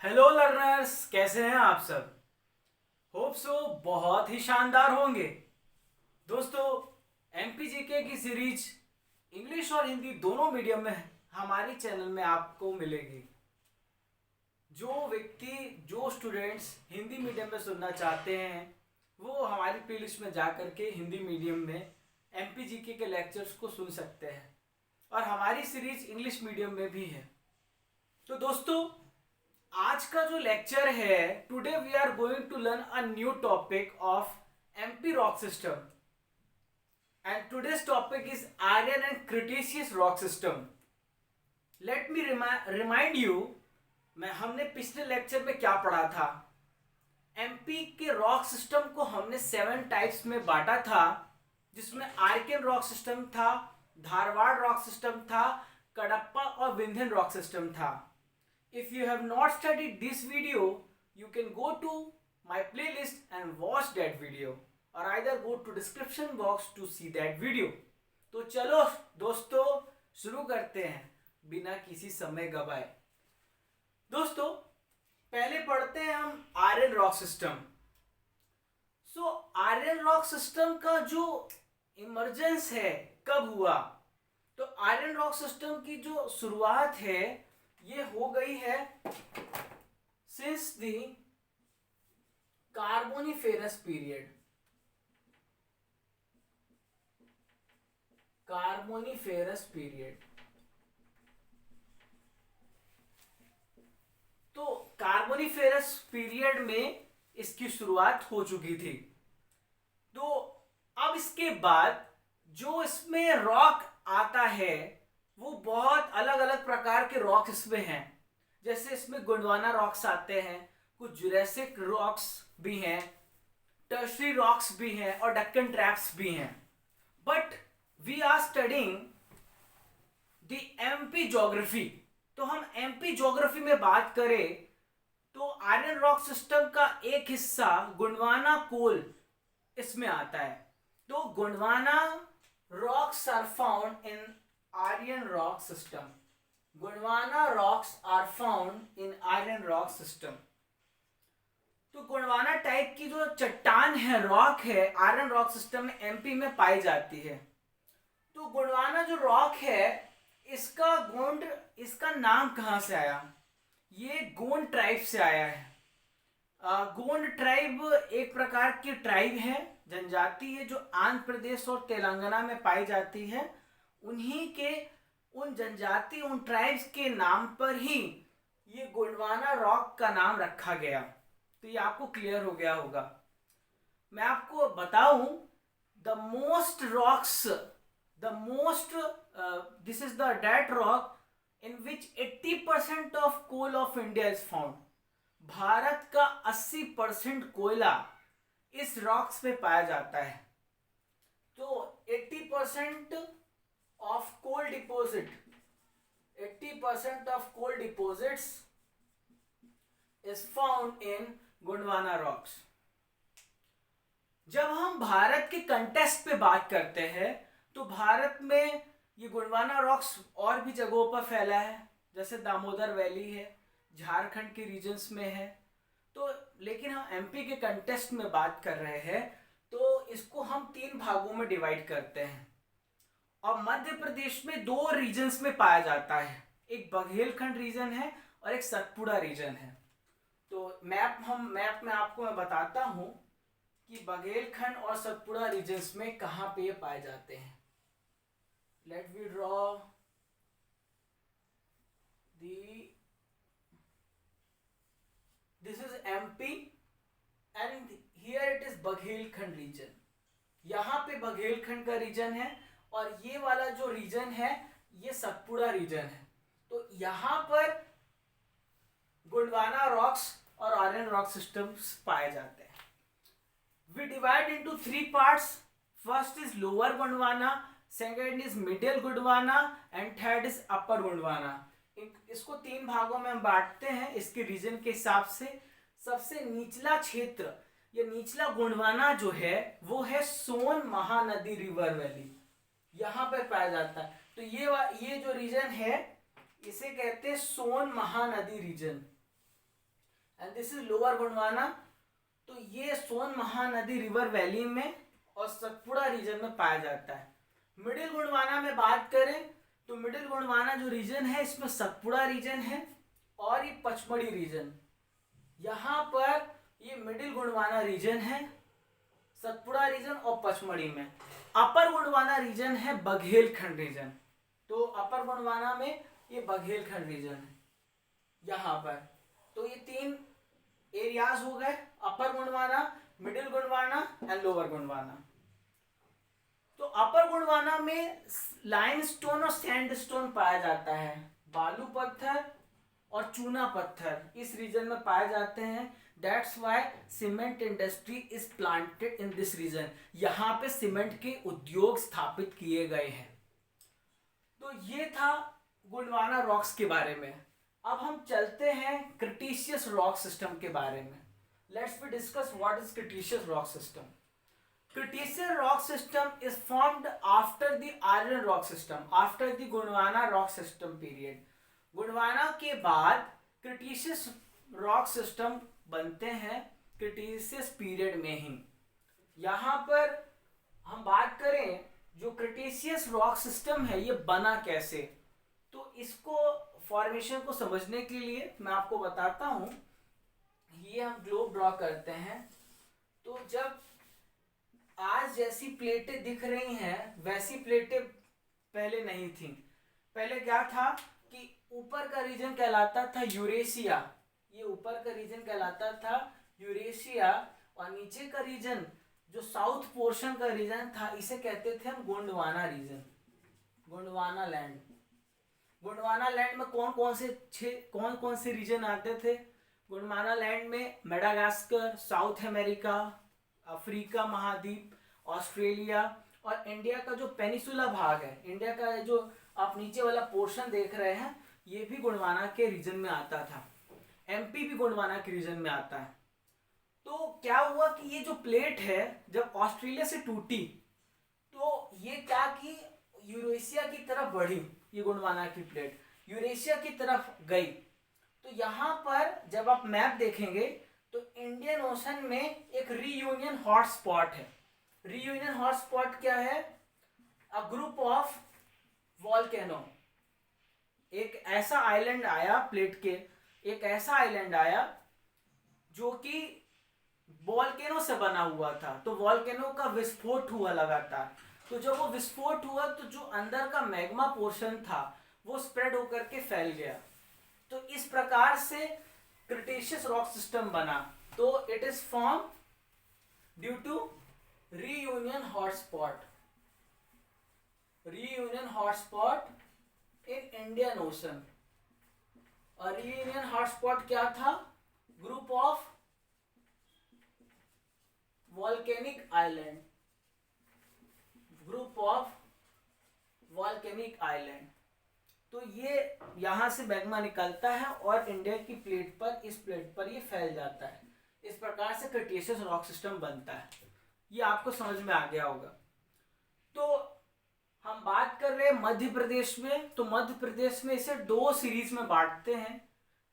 Hello learners, कैसे हैं आप सब। होप सो बहुत ही शानदार होंगे। दोस्तों, एमपीजीके की सीरीज इंग्लिश और हिंदी दोनों मीडियम में हमारे चैनल में आपको मिलेगी। जो व्यक्ति जो स्टूडेंट्स हिंदी मीडियम में सुनना चाहते हैं वो हमारी प्लेलिस्ट में जा कर के हिंदी मीडियम में एमपीजीके के लेक्चर्स को सुन सकते हैं और हमारी सीरीज इंग्लिश मीडियम में भी है। तो दोस्तों, आज का जो लेक्चर है, today we are going to learn a new topic of MP rock system and today's topic is Archaean and Cretaceous rock system. Let me remind you, हमने पिछले लेक्चर में क्या पढ़ा था। एमपी के रॉक सिस्टम को हमने 7 टाइप्स में बांटा था, जिसमें आर्यन रॉक सिस्टम था, धारवाड़ रॉक सिस्टम था, कडप्पा और विंध्यन रॉक सिस्टम था। If you have not studied this video, you can go to my playlist and watch that video, or either go to description box to see that video. तो चलो दोस्तों, शुरू करते हैं बिना किसी समय गवाए। दोस्तों, पहले पढ़ते हैं हम Archaean rock system. Archaean rock system का जो इमर्जेंस है कब हुआ, तो आर्यन रॉक सिस्टम की जो शुरुआत है ये हो गई है since the Carboniferous period. Carboniferous period, तो कार्बोनिफेरस पीरियड में इसकी शुरुआत हो चुकी थी। तो अब इसके बाद जो इसमें रॉक आता है वो बहुत अलग अलग प्रकार के रॉक्स इसमें हैं। जैसे इसमें गोंडवाना रॉक्स आते हैं, कुछ जुरासिक रॉक्स भी हैं, टर्शरी रॉक्स भी हैं और डक्कन ट्रैप्स भी हैं। But we are studying the MP geography. तो हम एमपी ज्योग्राफी में बात करें तो आर्यन रॉक सिस्टम का एक हिस्सा गोंडवाना कोल इसमें आता है। तो Gondwana rocks are found in Aryan rock system. Gondwana rocks are found in Aryan rock system. तो गोंडवाना टाइप की जो चट्टान है, रॉक है, आयरन रॉक सिस्टम में एमपी में पाई जाती है। तो गोंडवाना जो रॉक है इसका नाम कहाँ से आया? ये गोंड ट्राइब से आया है। गोंड ट्राइब एक प्रकार की ट्राइब है, जनजाति है, जो आंध्र प्रदेश और तेलंगाना में पाई जाती है। उन्हीं के उन जनजाति, उन ट्राइब्स के नाम पर ही ये गोंडवाना रॉक का नाम रखा गया। तो ये आपको क्लियर हो गया होगा। मैं आपको बताऊं, this is the date rock in which 80% of coal of India is found. Bharat का 80% कोयला इस रॉक्स पे पाया जाता है। तो 80% of coal deposit, 80% of coal deposits is found in Gondwana rocks. जब हम भारत के कंटेक्स्ट पे बात करते हैं तो भारत में ये गोंडवाना रॉक्स और भी जगहों पर फैला है, जैसे दामोदर वैली है, झारखंड के रीजन्स में है। तो लेकिन हम एमपी के कंटेक्स्ट में बात कर रहे हैं तो इसको हम 3 भागों में डिवाइड करते हैं। और मध्य प्रदेश में 2 रीजन्स में पाया जाता है, एक बघेलखंड रीजन है और एक सतपुड़ा रीजन है। तो मैप में आपको मैं बताता हूं कि बघेलखंड और सतपुड़ा रीजन्स में कहां पे ये पाए जाते हैं। Let we draw this is MP and here it is Baghelkhand region. यहां पे बघेलखंड का रीजन है और ये वाला जो रीजन है ये सतपुड़ा रीजन है। तो यहां पर गोंडवाना रॉक्स और आर्यन रॉक सिस्टम्स पाए जाते हैं। We divide into 3 parts. First is lower Gondwana, second is middle Gondwana and third is upper Gondwana. इसको 3 भागों में हम बांटते हैं इसके रीजन के हिसाब से। सबसे निचला क्षेत्र, ये निचला गोंडवाना जो है वो है सोन महानदी रिवर वैली, यहाँ पर पाया जाता है। तो ये जो रीजन है इसे कहते हैं Son Mahanadi region. And this is lower Gondwana. तो ये सोन महानदी रिवर वैली में और सतपुड़ा रीजन में पाया जाता है। मिडिल गोंडवाना में बात करें तो मिडिल गोंडवाना जो रीजन है इसमें सतपुड़ा रीजन है और ये पचमढ़ी रीजन। यहाँ पर ये मिडिल गोंडवाना रीजन है, सतपुड़ा रीजन और पचमढ़ी में। अपर गोंडवाना रीजन है बघेलखंड रीजन। तो अपर गोंडवाना में ये बघेलखंड रीजन है यहाँ पर। तो ये 3 एरियाज हो गए, upper Gondwana, middle Gondwana and lower Gondwana. तो अपर गोंडवाना में लाइमस्टोन और सैंडस्टोन पाया जाता है, बालू पत्थर और चूना पत्थर इस रीजन में पाए जाते हैं। That's why cement industry is planted in this region. यहाँ पे सीमेंट के उद्योग स्थापित किए गए हैं। तो ये था गोंडवाना रॉक्स के बारे में। अब हम चलते हैं क्रिटेशियस रॉक सिस्टम के बारे में। Let's we discuss what is Cretaceous rock system. Cretaceous rock system is formed after the Iron rock system, after the Gondwana rock system period. Gondwana के बाद Cretaceous rock system बनते हैं Cretaceous period में ही। यहाँ पर हम बात करें जो Cretaceous rock system है ये बना कैसे, तो इसको फॉर्मेशन को समझने के लिए मैं आपको बताता हूँ। ये हम ग्लोब ड्रॉ करते हैं। तो जब आज जैसी प्लेटें दिख रही हैं वैसी प्लेटें पहले नहीं थी। पहले क्या था कि ऊपर का रीजन कहलाता था यूरेशिया, ये ऊपर का रीजन कहलाता था यूरेशिया, और नीचे का रीजन जो साउथ पोर्शन का रीजन था इसे कहते थे हम Gondwana region, Gondwana land. Gondwana land में कौन कौन से रीजन आते थे? गोंडवाना लैंड में मेडागास्कर, साउथ अमेरिका, अफ्रीका महाद्वीप, ऑस्ट्रेलिया और इंडिया का जो पेनिसुला भाग है, इंडिया का जो आप नीचे वाला पोर्शन देख रहे हैं ये भी गोंडवाना के रीजन में आता था। एमपी भी गोंडवाना के रीजन में आता है। तो क्या हुआ कि ये जो प्लेट है जब ऑस्ट्रेलिया से टूटी तो ये क्या कि यूरेशिया की तरफ बढ़ी, ये गोंडवाना की प्लेट यूरेशिया की तरफ गई। तो यहाँ पर जब आप मैप देखेंगे तो इंडियन ओशन में एक रीयूनियन हॉटस्पॉट है। रीयूनियन हॉटस्पॉट क्या है? A group of volcano. एक ऐसा आइलैंड आया प्लेट के, एक ऐसा आइलैंड आया जो कि वॉल्केनो से बना हुआ था। तो वॉल्केनो का विस्फोट हुआ लगातार। तो जब वो विस्फोट हुआ तो जो अंदर का मैग्मा पोर्शन था वो स्प्रेड होकर के फैल गया। तो इस प्रकार से क्रिटेशियस रॉक सिस्टम बना। तो it is form due to Reunion hotspot, Reunion hotspot in Indian Ocean. और रीयूनियन हॉटस्पॉट क्या था? Group of volcanic island, group of volcanic island. तो ये यहां से मैग्मा निकलता है और इंडिया की प्लेट पर, इस प्लेट पर ये फैल जाता है। इस प्रकार से क्रिटेशियस रॉक सिस्टम बनता है। ये आपको समझ में आ गया होगा। तो हम बात कर रहे हैं मध्य प्रदेश में। तो मध्य प्रदेश में इसे 2 सीरीज में बांटते हैं।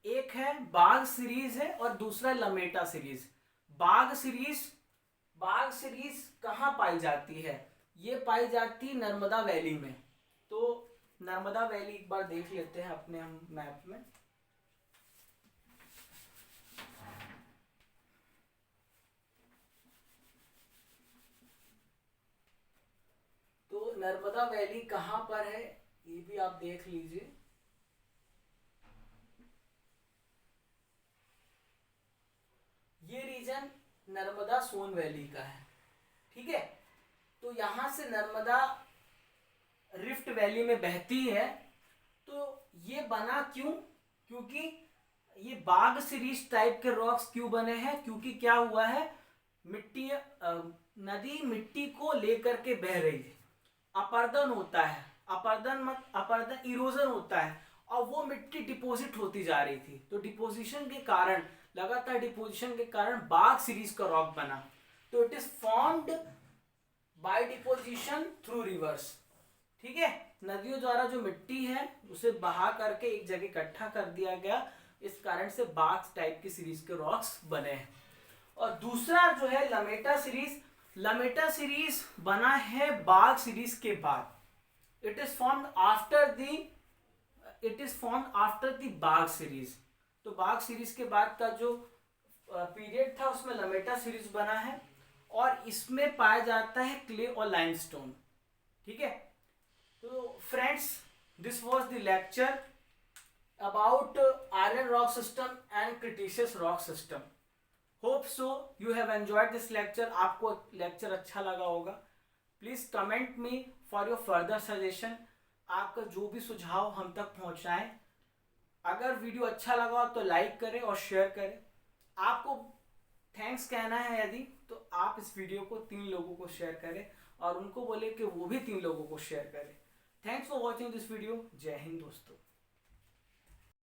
एक है बाघ सीरीज है और दूसरा लमेटा सीरीज। बाघ सीरीज कहाँ पाई जाती है? ये पाई जाती है नर्मदा वैली में। तो नर्मदा वैली एक बार देख लेते हैं अपने हम मैप में। तो नर्मदा वैली कहां पर है ये भी आप देख लीजिए। ये रीजन नर्मदा सोन वैली का है, ठीक है। तो यहां से नर्मदा रिफ्ट वैली में बहती है। तो ये बना क्यों? क्योंकि ये बाघ सीरीज टाइप के रॉक्स क्यों बने हैं? क्योंकि क्या हुआ है, मिट्टी नदी मिट्टी को लेकर के बह रही है, अपर्दन होता है, अपर्दन इरोजन होता है और वो मिट्टी डिपोजिट होती जा रही थी। तो डिपोजिशन के कारण, लगातार डिपोजिशन के कारण बाघ सीरीज का रॉक बना। तो it is formed by deposition through reverse, ठीक है। नदियों द्वारा जो मिट्टी है उसे बहा करके एक जगह इकट्ठा कर दिया गया, इस कारण से बाग टाइप की सीरीज के रॉक्स बने हैं। और दूसरा जो है लमेटा सीरीज बना है बाग सीरीज के बाद। It is formed after the Bagh series. तो बाग सीरीज के बाद का जो पीरियड था उसमें लमेटा सीरीज बना है और इसमें पाया जाता है क्ले और लाइमस्टोन। ठीक है, तो friends, this was the lecture about iron rock system and Cretaceous rock system. Hope so you have enjoyed this lecture. आपको लेक्चर अच्छा लगा होगा। Please comment me for your further suggestion. आपका जो भी सुझाव हम तक पहुंचाएं। अगर वीडियो अच्छा लगा तो लाइक करें और शेयर करें। आपको थैंक्स कहना है यदि, तो आप इस वीडियो को 3 लोगों को शेयर करें और उनको बोले कि वो भी 3 लोगों को शेयर करें। Thanks for watching this video. जय हिंद दोस्तों।